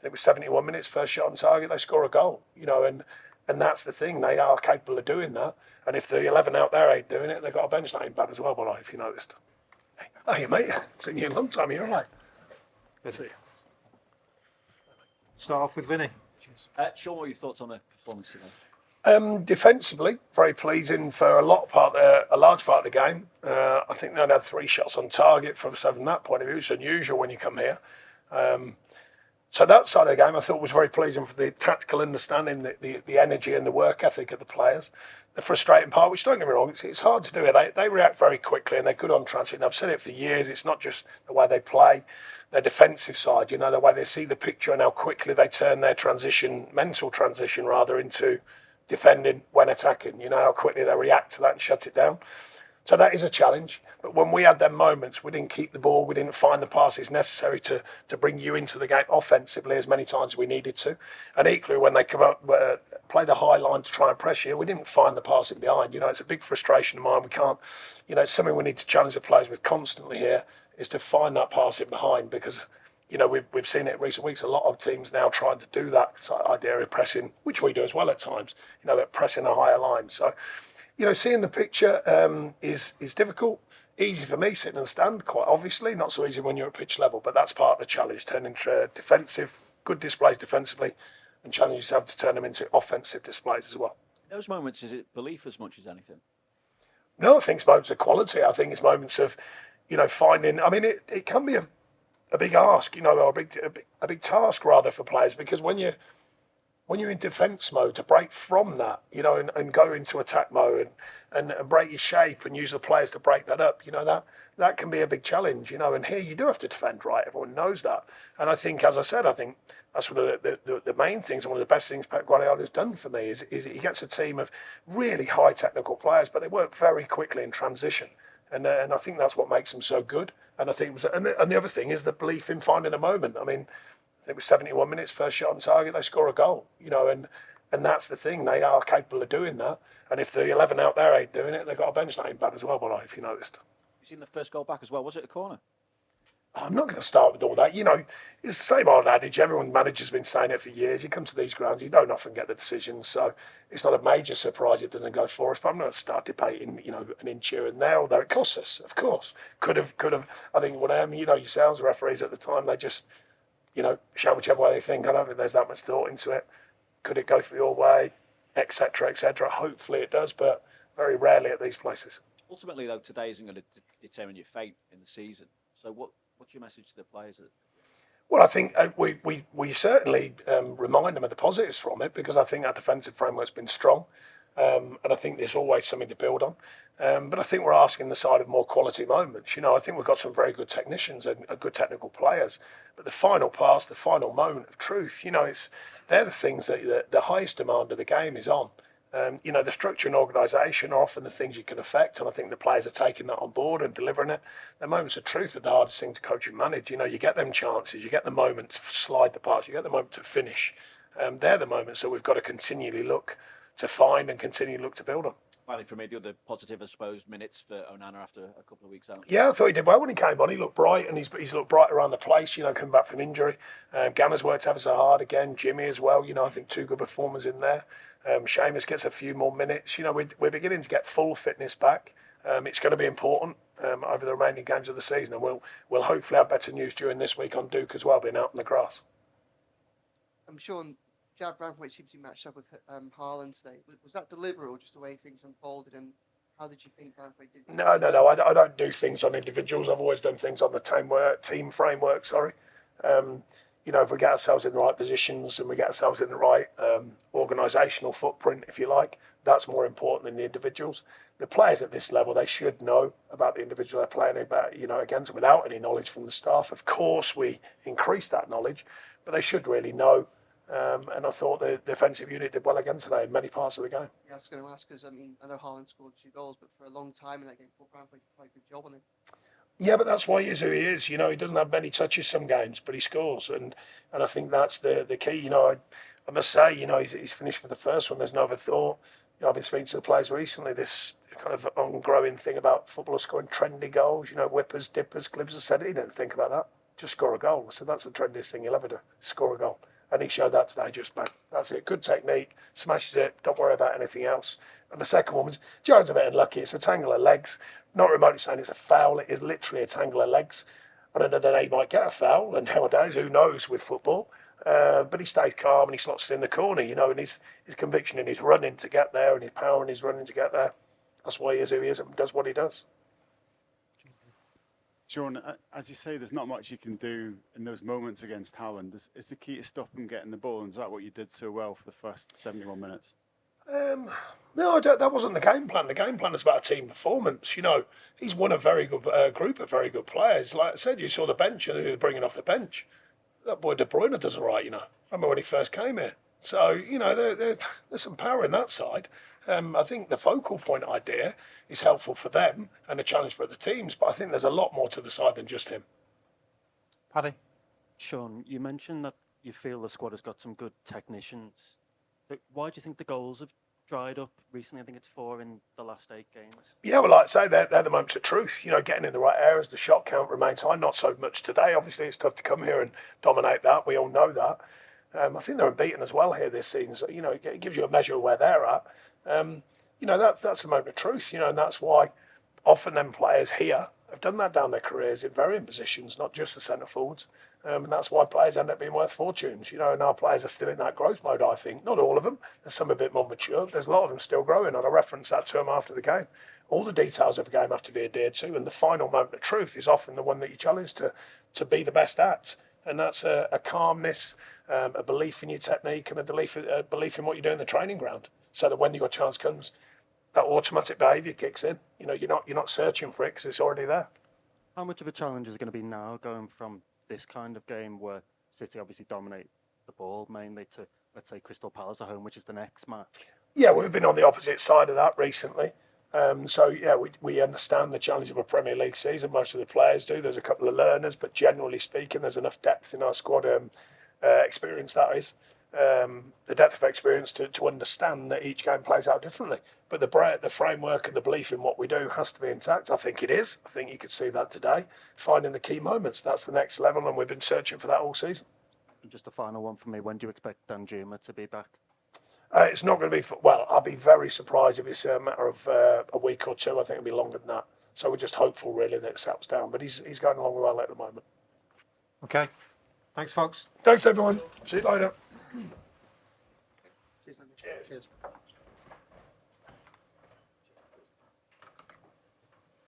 think it was 71 minutes, first shot on target, they score a goal, and that's the thing. They are capable of doing that. And if the 11 out there ain't doing it, they've got a bench that ain't bad as well, but if you noticed. Hey, mate, seen you a long time, you're all right. Let's see. Start off with Vinny. Sean, what are your thoughts on the performance today? Defensively, very pleasing for a large part of the game. I think they only had 3 shots on target from that point of view. It's unusual when you come here. So that side of the game I thought was very pleasing for the tactical understanding, the energy and the work ethic of the players. The frustrating part, which don't get me wrong, it's hard to do it. They react very quickly and they're good on transit. And I've said it for years, it's not just the way they play, their defensive side, the way they see the picture and how quickly they turn their mental transition into defending when attacking, how quickly they react to that and shut it down. So that is a challenge. But when we had them moments, we didn't keep the ball, we didn't find the passes necessary to bring you into the game offensively as many times as we needed to. And equally, when they come up, play the high line to try and press you, we didn't find the passing behind. It's a big frustration of mine. We can't, it's something we need to challenge the players with constantly here, is to find that passing behind, because we've seen it in recent weeks. A lot of teams now trying to do that idea of pressing, which we do as well at times, but pressing a higher line. So, seeing the picture is difficult. Easy for me sitting in the stand, quite obviously. Not so easy when you're at pitch level, but that's part of the challenge, turning defensive, good displays defensively, and challenge yourself to turn them into offensive displays as well. In those moments, is it belief as much as anything? No, I think it's moments of quality. I think it's moments of, finding. I mean, it can be a big ask, or a big task rather for players, because when you're in defence mode, to break from that, and go into attack mode and break your shape and use the players to break that up, that can be a big challenge, and here you do have to defend right. Everyone knows that. And I think, as I said, that's one of the main things, and one of the best things Pep Guardiola has done for me is he gets a team of really high technical players, but they work very quickly in transition. And I think that's what makes them so good. And I think, and the other thing is the belief in finding a moment. I mean, I think it was 71 minutes, first shot on target, they score a goal, and that's the thing. They are capable of doing that. And if the 11 out there ain't doing it, they've got a bench that ain't bad as well, if you noticed. You've seen the first goal back as well. Was it a corner? I'm not going to start with all that. It's the same old adage. Everyone manager's been saying it for years. You come to these grounds, you don't often get the decisions. So it's not a major surprise it doesn't go for us. But I'm not going to start debating, an inch here and there, although it costs us, of course. Could have. I think yourselves, referees at the time, they just, shout whichever way they think. I don't think there's that much thought into it. Could it go for your way, etc., etc.? Hopefully it does, but very rarely at these places. Ultimately, though, today isn't going to determine your fate in the season. So what's your message to the players? Well, I think we certainly remind them of the positives from it, because I think our defensive framework's been strong, and I think there's always something to build on. But I think we're asking the side of more quality moments. I think we've got some very good technicians and good technical players, but the final pass, the final moment of truth, they're the things that the highest demand of the game is on. The structure and organisation are often the things you can affect, and I think the players are taking that on board and delivering it. The moments of truth are the hardest thing to coach and manage. You get them chances, you get the moment to slide the pass, you get the moment to finish. They're the moments that we've got to continually look to find and continually look to build on. Finally, for me, the other positive, I suppose, minutes for Onana after a couple of weeks out. Yeah, I thought he did well when he came on. He looked bright, and he's looked bright around the place, coming back from injury. Ganna's worked ever so hard again. Jimmy as well, I think 2 good performers in there. Seamus gets a few more minutes. We're beginning to get full fitness back. It's going to be important over the remaining games of the season, and we'll hopefully have better news during this week on Duke as well, being out on the grass. I'm sure Jarrad Branthwaite seems to be matched up with Haaland today. Was that deliberate, or just the way things unfolded? And how did you think Branthwaite did? No. I don't do things on individuals. I've always done things on the team framework. Sorry. If we get ourselves in the right positions and we get ourselves in the right organisational footprint, if you like, that's more important than the individuals. The players at this level, they should know about the individual they're playing against, without any knowledge from the staff. Of course, we increase that knowledge, but they should really know. And I thought the defensive unit did well again today in many parts of the game. Yeah, I was going to ask, because I know Haaland scored 2 goals, but for a long time in that game, Branthwaite did quite a good job on it. Yeah, but that's why he is who he is. He doesn't have many touches some games, but he scores, and I think that's the key. I must say, he's finished for the first one. There's no other thought. I've been speaking to the players recently. This kind of ongoing thing about footballers scoring trendy goals. Whippers, dippers, Glibs have said he didn't think about that. Just score a goal. So that's the trendiest thing you'll ever do. Score a goal. And he showed that today, just bang. That's it. Good technique, smashes it, don't worry about anything else. And the second one was, Jarrod's a bit unlucky. It's a tangle of legs. Not remotely saying it's a foul, it is literally a tangle of legs. I don't know that he might get a foul, and nowadays, who knows with football. But he stays calm and he slots it in the corner, and his conviction in his running to get there and his power in his running to get there. That's why he is who he is and does what he does. Sean, as you say, there's not much you can do in those moments against Haaland. Is the key to stop him getting the ball, and is that what you did so well for the first 71 minutes? No, that wasn't the game plan. The game plan is about a team performance. He's won a very good group of very good players. Like I said, you saw the bench and he was bringing off the bench. That boy De Bruyne does all right, Remember when he first came here? So, there's some power in that side. I think the focal point idea is helpful for them and a challenge for the teams, but I think there's a lot more to the side than just him. Paddy? Sean, you mentioned that you feel the squad has got some good technicians. But why do you think the goals have dried up recently? I think it's 4 in the last 8 games. Yeah, well, like I say, they're the moments of truth. Getting in the right areas, the shot count remains high. Not so much today. Obviously, it's tough to come here and dominate that. We all know that. I think they're unbeaten as well here this season. So, it gives you a measure of where they're at. That's the moment of truth, and that's why often them players here have done that down their careers in varying positions, not just the centre forwards. And that's why players end up being worth fortunes, and our players are still in that growth mode, I think. Not all of them. There's some a bit more mature. There's a lot of them still growing, and I reference that to them after the game. All the details of a game have to be adhered to, and the final moment of truth is often the one that you challenge to be the best at. And that's a calmness, a belief in your technique, and a belief in what you do in the training ground. So that when your chance comes, that automatic behaviour kicks in. You're not searching for it because it's already there. How much of a challenge is it going to be now going from this kind of game where City obviously dominate the ball mainly to, let's say, Crystal Palace at home, which is the next match? Yeah, we've been on the opposite side of that recently. We understand the challenge of a Premier League season. Most of the players do. There's a couple of learners, but generally speaking, there's enough depth in our squad, experience that is. The depth of experience to understand that each game plays out differently. But the framework and the belief in what we do has to be intact. I think it is. I think you could see that today. Finding the key moments, that's the next level, and we've been searching for that all season. And just a final one for me. When do you expect Danjuma to be back? It's not going to be... I'll be very surprised if it's a matter of a week or two. I think it'll be longer than that. So we're just hopeful, really, that it settles down. But he's going along well at the moment. Okay. Thanks, folks. Thanks, everyone. See you later. Cheers. Cheers.